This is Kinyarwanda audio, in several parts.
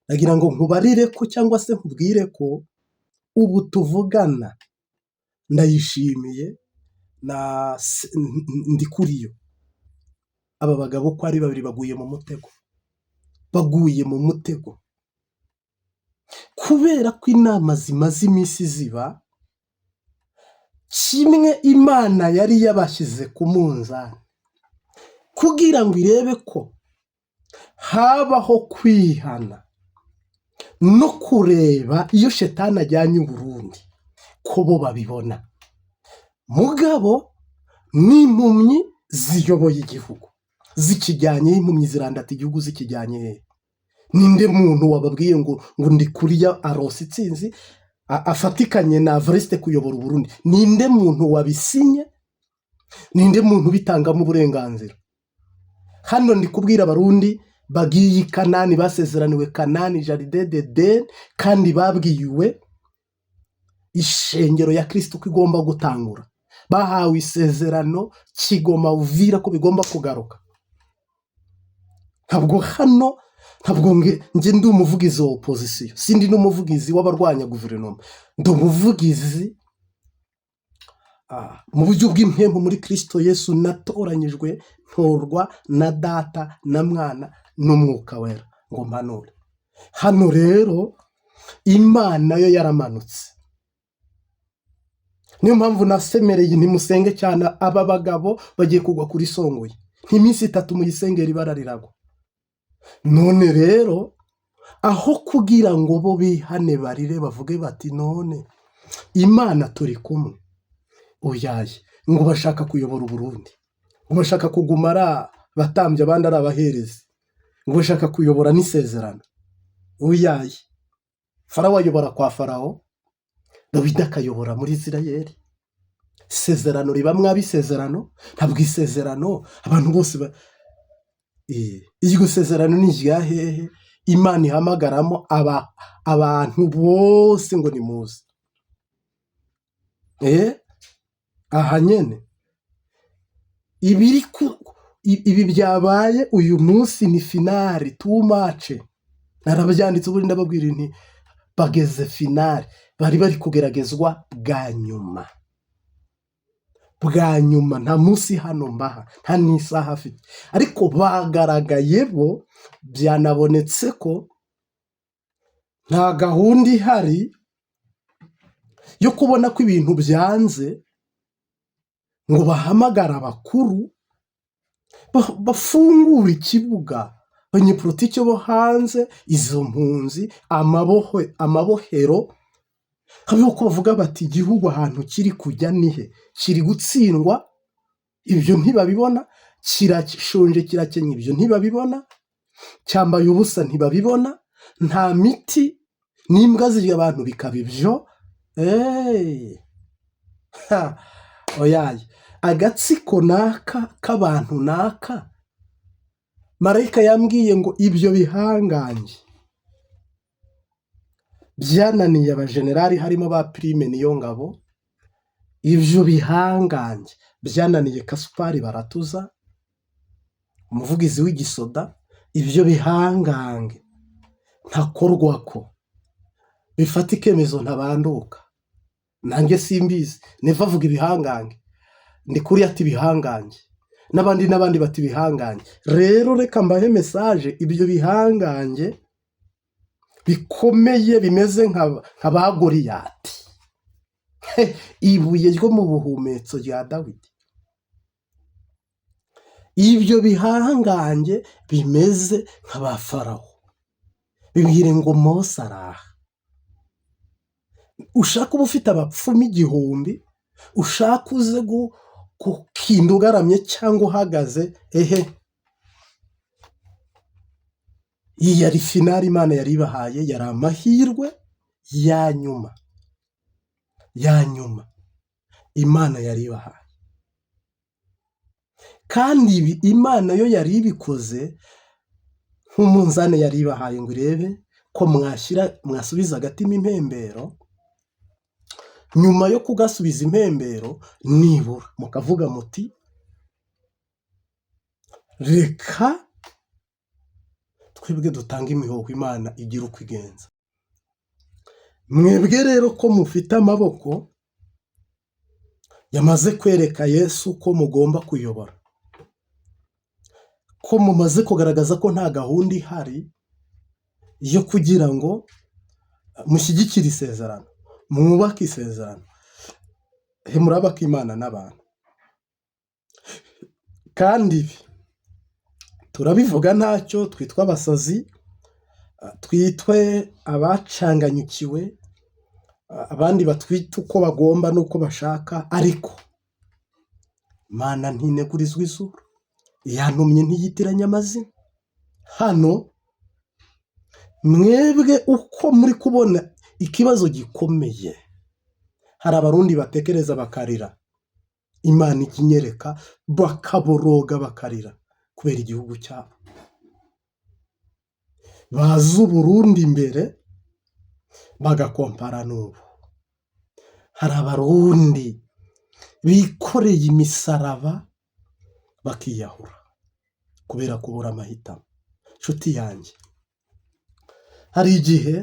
nagira ngo nkubarire ko cyangwa se nkubwire ko ubu tuvugana Ndayishimiye Ndikuriyo, aba bagabo ko ari babiri baguye mu mutego kubera ko inama zimaze iminsi ziba, kimwe Imana yari yabashyize ku munzani kugira ngo irebe ko habaho kwihana no kureba iyo shetani ajyanye Uburundi ko bo babibona. Mugabo n'impumyi ziyoboye igihugu zikijyanye, impumyi zirandata igihugu zikijyanye. Ninde muntu wababwiye ngo Ndikuriyo arose itsinzi afatikanye na Evariste kuyobora Uburundi? Ninde muntu wabisinye? Ninde muntu bitangamo uburenganzira? Hano ndi kubwira Abarundi bagiye Kanani, basezeraniwe Kanani Jardin d'Eden, kandi babwiwe ishengero ya Kristo ko igomba gutangura. Bahawe isezerano Kigoma Uvira ko bigomba kugaruka. Ntabwo nge ndi umuvugizi wa opposition, sindi n'umuvugizi w'abarwanya guverinoma, ndi umuvugizi mu buryo bw'impembo muri Kristo Yesu, natoranyijwe ntorwa na Data na Mwana n'Umwuka Wera ngo mpanure. Hano rero Imana yo yaramanutse, niyo mpamvu nasemereye ntimusenge cyane. Aba bagabo bagiye kugwa kuri Songoye, nk'iminsi 3 muyisengera ibara riragwa. None rero aho kugira ngo bo bihane barire bavuge bati none Imana turi kumwe, oyaye ngo bashaka kuyobora Uburundi, ngo bashaka kuguma ari batambye abandi ari abaherezi, ngo bashaka kuyobora n'isezerano. Oyaye Farawo ayobora kwa Farawo, Dawidi akayobora muri Isirayeli. Isezerano riba mwabisezerano, ntabwo isezerano abantu bose iryo sezerano ni irya hehe? Imana ihamagaramo abantu bose ngo nimuze. Aha nyene ibi byabaye uyu munsi ni finale, too much. Narabyanditse ubundi ndababwira nti bageze finale, bari kugeragezwa bwa nyuma, nta munsi hano mbaha, nta n'isaha afite, ariko bagaragaye bo, byanabonetse ko nta gahunda ihari yo kubona ko ibintu byanze ngo bahamagara abakuru bafungura ikibuga, abanyepolitike bo hanze, izo mpunzi, amabohero, habeho ko bavuga bati igihugu ahantu kiri kujya nihe, kiri gutsindwa, ibyo ntibabibona, kirashonje kirakenye, ibyo ntibabibona, cyambaye ubusa ntibabibona, nta miti, n'imbwa zirya abantu bikaba ibyo. Oyaye agatsiko naka k'abantu naka, marayika yambwiye ngo ibyo bihangange byananiye abajenerali harimo ba Prime Niyongabo, ibyo bihangange byananiye Kasupari Baratuza, umuvugizi w'igisoda, ibyo bihangange ntakorwa ko bifata ikemezo ntabanduka. Nanjye simbizi, neva avuga ibihangange, Ndikuriyo ati ibihangange, n'abandi bati ibihangange. Rero reka mbahe message, ibyo bihangange bikomeye bimeze nka ba Goliyati, ibuye ryo mu buhumetso rya Dawidi, ibyo bihangange bimeze nk'aba Farawo, bibwire ngo Mose araha. Ushaka uba ufite abapfumu 1000, ushaka uze kukinda ugaramye cyangwa uhagaze, iyi yari finale Imana yari ibahaye, yari amahirwe ya nyuma Imana yari ibahaye. Kandi ibi Imana yo yari ibikoze nk'umunzane yari ibahaye ngo irebe ko mwasubiza agatima impembero. Nyuma yo kugasubiza impembero, nibura mukavuga muti reka twebwe dutanga imihoho Imana igira uko igenza. Mwebwe rero ko mufite amaboko yamaze kwereka Yesu ko mugomba kuyobora, ko mumaze kugaragaza ko nta gahunda ihari yo kugira ngo mushyigikire isezerano, mwubake isezerano, murabaka Imana n'abantu. Kandi turabivuga ntacyo, twitwa abasazi, twitwe abacanganyukiwe, abandi batwita uko bagomba n'uko bashaka, ariko Imana ntinegurizwa izuru, yantumye ntiyitiranya amazina. Hano mwebwe uko muri kubona ikibazo gikomeye, hari abarundi batekereza bakarira, Imana ikinyereka bakaboroga bakarira kubera igihugu cyabo. Bazi Uburundi imbere bagakompara n'ubu. Hari abarundi bikoreye imisaraba bakiyahura kubera kubura amahitamo. Nshuti yanjye, hari igihe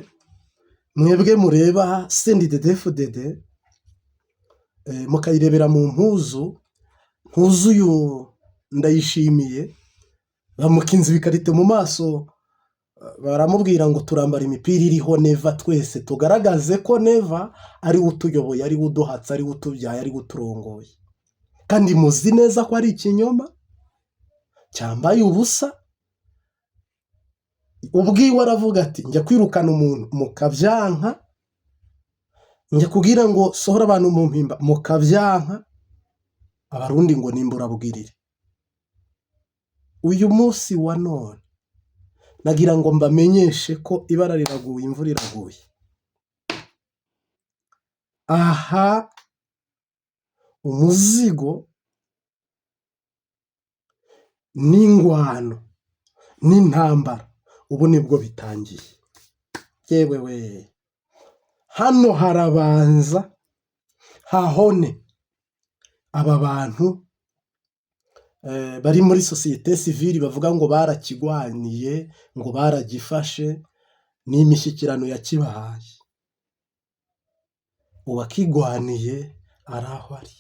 mwebwe mureba CNDD-FDD mukayirebera mu mpuzu uyu Ndayishimiye, bamukinze ibikarito mu maso, baramubwira ngo turambara imipira iriho neva, twese tugaragaze ko neva ari we utuyoboye, ari we uduhatse, ari we utubyaye, ari we uturongoye. Kandi muzi neza ko ari ikinyoma cyambaye ubusa. Ubwiwe aravuga ati njya kwirukana umuntu mukabyanka, njya kugira ngo sohora abantu mu mpimba mukabyanka, abarundi ngo nimburabwirire. Uyu munsi wa none nagira ngo mbamenyeshe ko ibara riraguye, imvura iraguye. Aha umuzigo n'ingwano n'intambara ubu nibwo bitangiye. Yewe we, hano harabanza hahone aba bantu bari muri sosiyete sivili bavuga ngo barakigwaniye, ngo baragifashe, n'imishyikirano yakibahaye. Uwakigwaniye araho ari.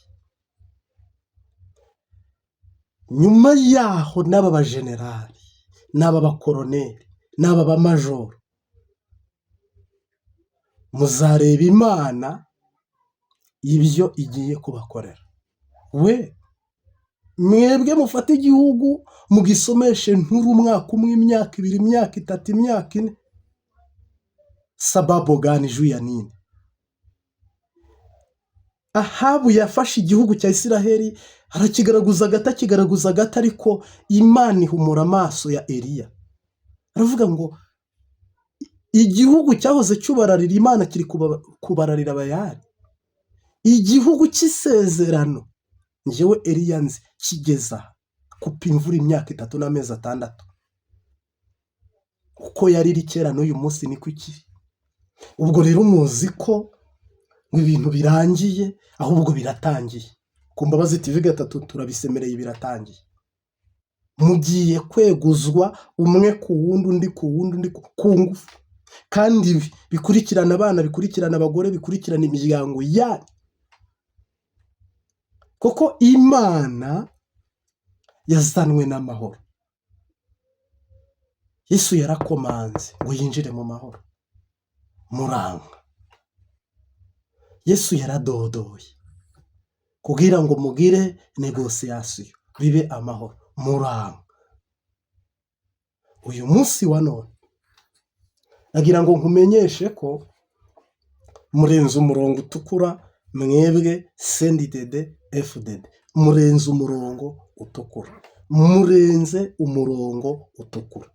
Nyuma yaho n'aba bajenerali, n'aba bakoroneri, n'aba bamajoro, muzareba Imana ibyo igiye kubakorera. Mwebwe mufate igihugu mugisomeshe nturu umwaka umwe, imyaka ibiri, imyaka itatu, imyaka ine, sababu gani juu ya nini? Ahabu yafashe igihugu cya Isiraheli arakigaragaza gata, kigaragaza gata, ariko Imana ihumura amaso ya Eliya. Aravuga ngo igihugu cyahoze cyubararira Imana kiri kubararira Bayali. Igihugu cy'isezerano njyewe Eliya nzi kigeza kupa imvura imyaka 3 n'amezi 6. Uko yariri kera n'uyu munsi niko ikiri. Ubwo rero muzi ko ibintu birangiye, ahubwo biratangiye. Ku Mbabazi TV 3 turabisemereye, biratangiye. Mugiye kweguzwa umwe ku wundi, undi ku wundi, undi ku ngufu, kandi bikurikirana abana, bikurikirana abagore, bikurikirana imiryango yanyu. Kuko Imana yazanwe n'amahoro. Yesu yarakomanze ngo yinjire mu mahoro, muranga. Yesu yaradodoye kugira ngo mugire negociation, bibe amahoro, muranga. Uyu munsi wa none nagira ngo nkumenyeshe ko murenze umurongo utukura, mwebwe CNDD-FDD, murenze umurongo utukura, murenze umurongo utukura,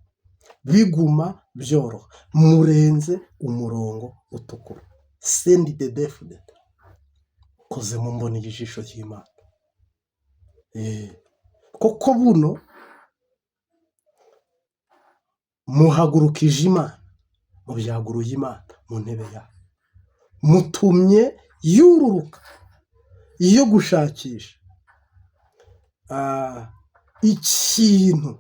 biguma byoroha, murenze umurongo utukura. CNDD-FDD koze mu mboni y'ijisho ry'Imana. Koko buno muhagurukije Imana, mubyaguruye Imana mu ntebe yayo, mutumye yururuka iyo gushakisha ikintu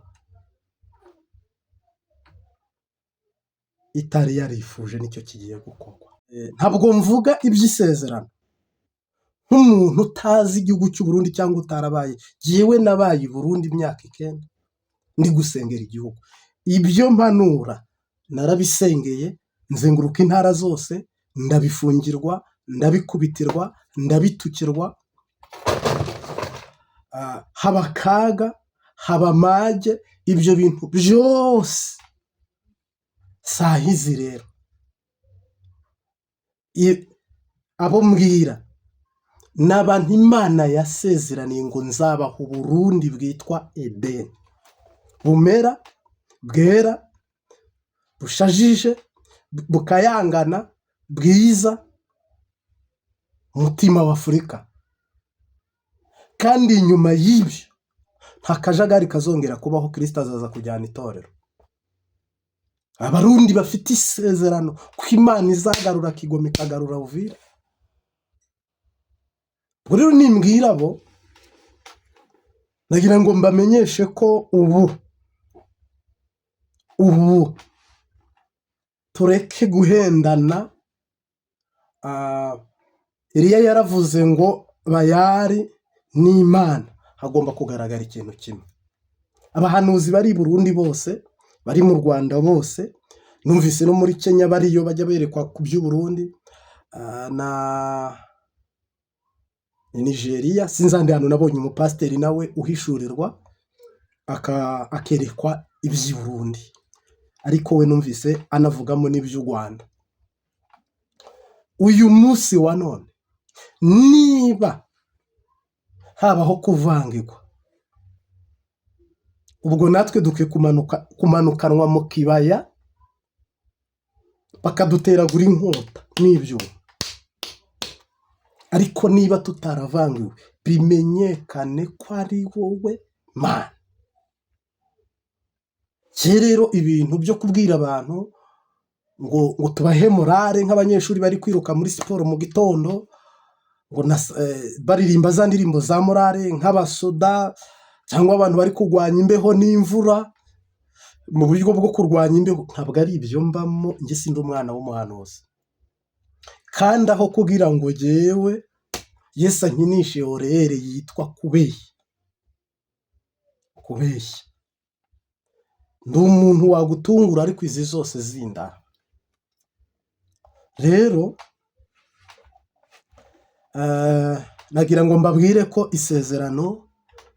itari yarifuje nicyo kigiye gukorwa. Ntabwo mvuga iby'isezerano nk'umuntu utazi igihugu cy'u Burundi cyangwa utarabaye. Jyewe nabaye i Burundi imyaka 9 ndi gusengera igihugu. Ibyo mpanura narabisengeye, nzenguruka intara zose, ndabifungirwa, ndabikubitirwa, ndabitukirwa, haba akaga, haba amage, ibyo bintu byose. Sahizi rero abo mbwira n'abantu Imana yasezeraniye ngo nzabaha Uburundi bwitwa Edeni, bumera, bwera, bushajije, bukayangana, bwiza, umutima wa Afurika. Kandi inyuma y'ibyo nta kajagari kazongera kubaho. Kristo azaza kujyana itorero. Abarundi bafite isezerano ko Imana izagarura Kigoma, ikagarura Uvira. Ubwo rero nimbwira abo, nagira ngo mbamenyeshe ko ubu tureke guhendana. Eliya yaravuze ngo Bayali n'Imana hagomba kugaragara ikintu kimwe. Abahanuzi bari i Burundi bose, bari mu Rwanda bose, numvise no muri Kenya bariyo bajya berekwa ku by'u Burundi, na Nigeria. Sinzandi hano nabonye umupasiteri nawe uhishurirwa akerekwa iby'i Burundi, ariko we numvise anavugamo n'iby'u Rwanda. Uyu munsi wa none niba habaho kuvangirwa, ubwo natwe dukwiye kumanukanwa mu kibaya bakaduteragura inkota n'ibyuma. Ariko niba tutaravangiwe, bimenyekane ko ari wowe Mana. Rero ibintu byo kubwira abantu ngo tubahe morale nk'abanyeshuri bari kwiruka muri siporo mu gitondo, ngo baririmba za ndirimbo za morale nk'abasoda, cyangwa abantu bari kurwanya imbeho n'imvura mu buryo bwo kurwanya imbeho, ntabwo ari ibyo mbamo. Njye sindi umwana w'umuhanuzi. Kandi aho kugira ngo jyewe Yesu ankinishe orere yitwa kubeshya, ndi umuntu wagutungura, ariko izi zose zinda. Rero nagira ngo mbabwire ko isezerano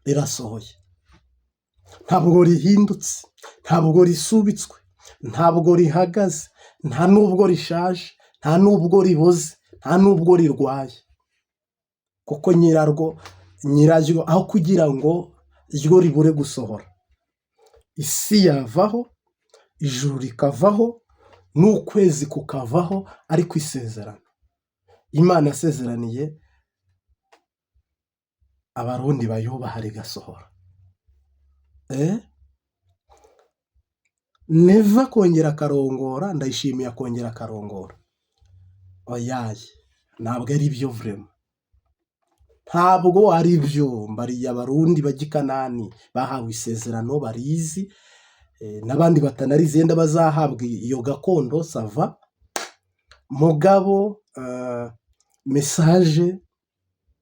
rirasohoye. Ntabwo rihindutse, ntabwo risubitswe, ntabwo rihagaze, nta nubwo rishaje, nta nubwo riboze, nta nubwo rirwaye. Kuko nyiraryo aho kugira ngo ryo ribure gusohora, isi yavaho, ijuru rikavaho, n'ukwezi kukavaho, ariko isezerano Imana yasezeraniye Abarundi bayubaha rigasohora. Neva kongera akarongora, ndayishimiye kongera akarongora. Oyaye, ntabwo ari byo vrema, ntabwo ari byo. Mbariye Abarundi bajya i Kanani bahawe isezerano, barizi, n'abandi batanarizi yenda bazahabwa iyo gakondo sava. Mugabo message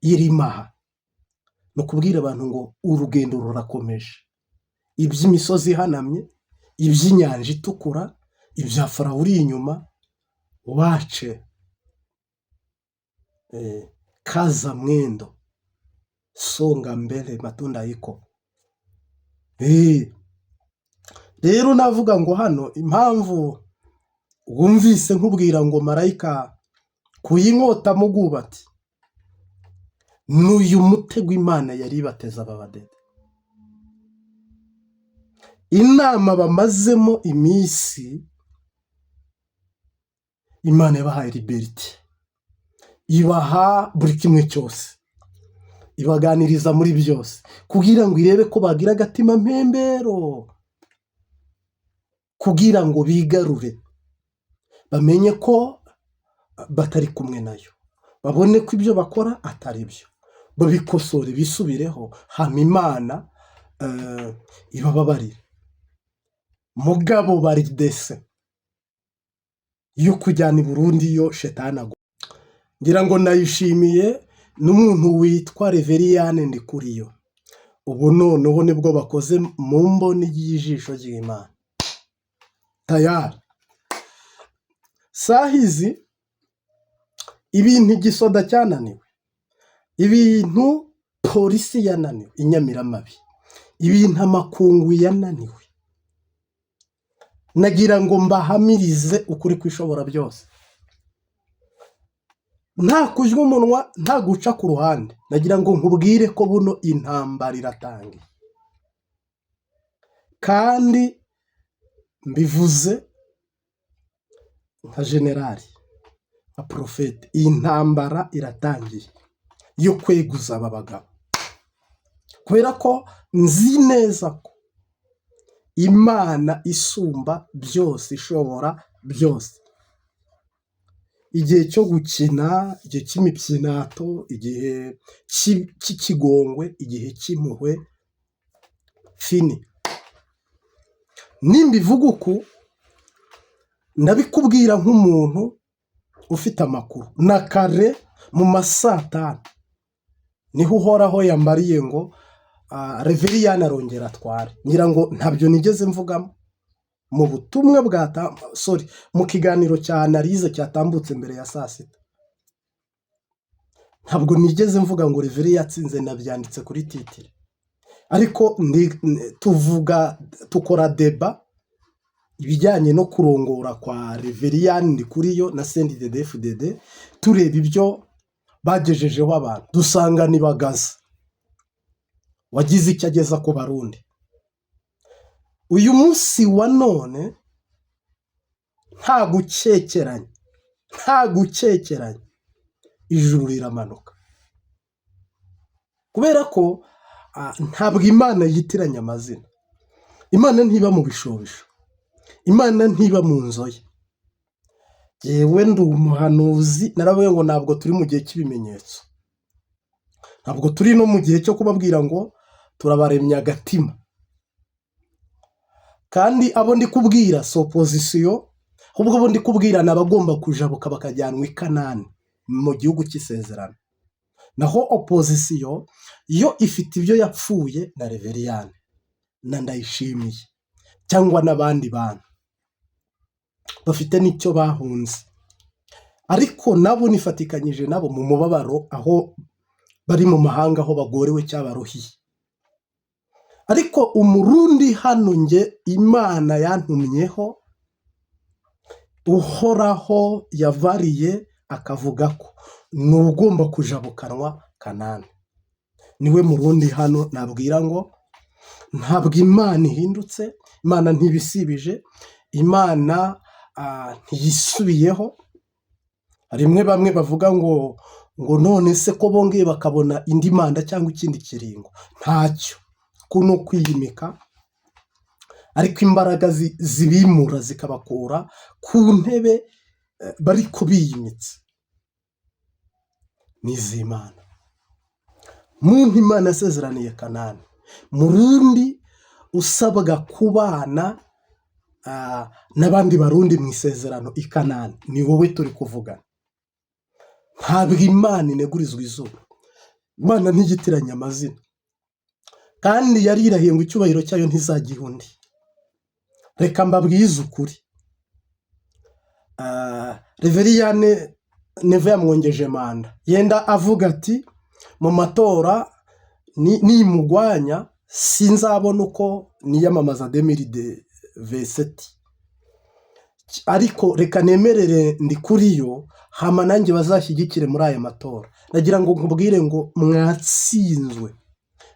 irimaha no kubwira abantu ngo urugendo rurakomeje. Iby'imisozi ihanamye, iby'inyanja itukura, ibya Farawo uri inyuma, wace kaza mwendo songa mbele matunda yiko. Rero navuga ngo hano impamvu wumvise nkubwira ngo marayika kuyinkota mu bwubati, n'uyu mutego Imana yari bateza ababadede. Inama bamazemo iminsi, Imana yabahaye liberty, ibaha buri kimwe cyose, ibaganiriza muri byose, kugira ngo irebe ko bagira agatima mpembero, kugira ngo bigarure, bamenye ko batari kumwe nayo, babone ko ibyo bakora atari byo, babikosore, bisubireho, hama Imana ibababarire. Mugabo bari dese yo kujyana i Burundi yo shetani ngira ngo nayishimiye n'umuntu witwa Reveriyane Ndikuriyo. Ubu noneho nibwo bakoze mu mboni y'ijisho ry'Imana tayari. Sahizi ibintu igisoda cyananiwe, ibintu polisi yananiwe inyamiramabi, ibintu amakungu yananiwe, nagira ngo mbahamirize ukuri kwishobora byose, nta kujya umunwa, nta guca ku ruhande. Nagira ngo nkubwire ko buno intambara iratangiye, kandi mbivuze nka generali, nka porofete. Iyi ntambara iratangiye yo kweguza aba bagabo, kubera ko nzi neza ko Imana isumba byose, ishobora byose, igihe cyo gukina, igihe cy'imipyinato, igihe cy'ikigongwe, igihe cy'impuhwe fini. Nimbivuga uku ndabikubwira nk'umuntu ufite amakuru. Na kare mu masaa 5 niho Uhoraho yambariye ngo Reveriyane arongera atware. Ngira ngo ntabyo nigeze mvugamo mu butumwa mu kiganiro cya analize cyatambutse mbere ya saa 6. Ntabwo nigeze mvuga ngo Reveriyane yatsinze, nabyanditse kuri titire. Ariko tukora deba ibijyanye no kurongora kwa Reveriyane Ndikuriyo na CNDD-FDD, tureba ibyo bagejejeho abantu, dusanga ni Bagaza wagize icyo ageza ku Barundi. Uyu munsi wa none nta gukekeranya ijuru riramanuka, kubera ko ntabwo Imana yitiranya amazina. Imana ntiba mu bishobisho, Imana ntiba mu nzoya. Yewe ndi umuhanuzi, naravuye ngo ntabwo turi mu gihe cy'ibimenyetso, ntabwo turi no mu gihe cyo kubabwira ngo turabaremya agatima. Kandi abo ndi kubwira si opozisiyo, ahubwo abo ndi kubwira ni abagomba kujabuka bakajyanwa i Kanani mu gihugu cy'isezerano. Naho opozisiyo yo ifite ibyo yapfuye na Reveriyane na Ndayishimiye cyangwa n'abandi bantu bafite n'icyo bahunze, ariko nabo nifatikanyije nabo mu mubabaro, aho bari mu mahanga, aho bagorewe cyabaruhiye. Ariko Umurundi hano nge Imana yantumyeho, Uhoraho yavariye akavuga ko ni ugomba kujabukanwa Kanani. Niwe Murundi hano nabwira ngo ntabwo Imana ihindutse, Imana ntibisibije, Imana ntiyisubiyeho. Rimwe bamwe bavuga ngo none se ko bongeye bakabona indi manda cyangwa ikindi kiringo. Ntacyo, kuno kwiyimika, ariko imbaraga zibimura zikabakura ku ntebe bari kubiyimitse n'iz'Imana. Muntu Imana yasezeraniye Kanani, Murundi usabwa kubana n'abandi Barundi mu isezerano i Kanani, ni wowe turi kuvugana. Ntabwo Imana inegurizwa izuba, Imana ntiyitiranya amazina, kandi yarirahiye ngo icyubahiro cyayo ntizagiha undi. Reka mbabwize ukuri, Reveriyane Neve yamwongeje manda, yenda avuga ati mu matora nimugwanya sinzabona uko niyamamaza 2027, ariko reka nemerere Ndikuriyo hama nanjye bazashyigikire muri aya matora. Nagira ngo nkubwire ngo mwatsinzwe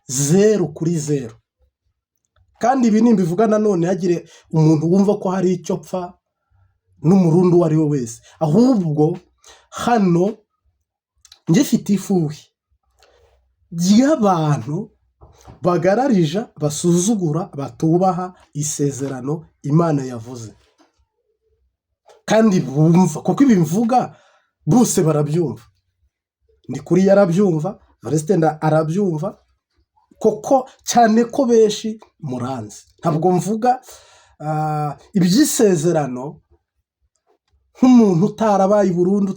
0-0, kandi ibi nimbivuga nanone hagire umuntu wumva ko hari icyo pfa n'Umurundi uwo ari we wese. Ahubwo hano nge mfite ifuhi ry'abantu bagararija, basuzugura, batubaha isezerano Imana yavuze, kandi bumva, kuko ibi mvuga bose barabyumva. Ndikuriyo arabyumva, Aristenda arabyumva, koko cyane ko benshi muranzi. Ntabwo mvuga iby'isezerano nk'umuntu utarabaye i Burundi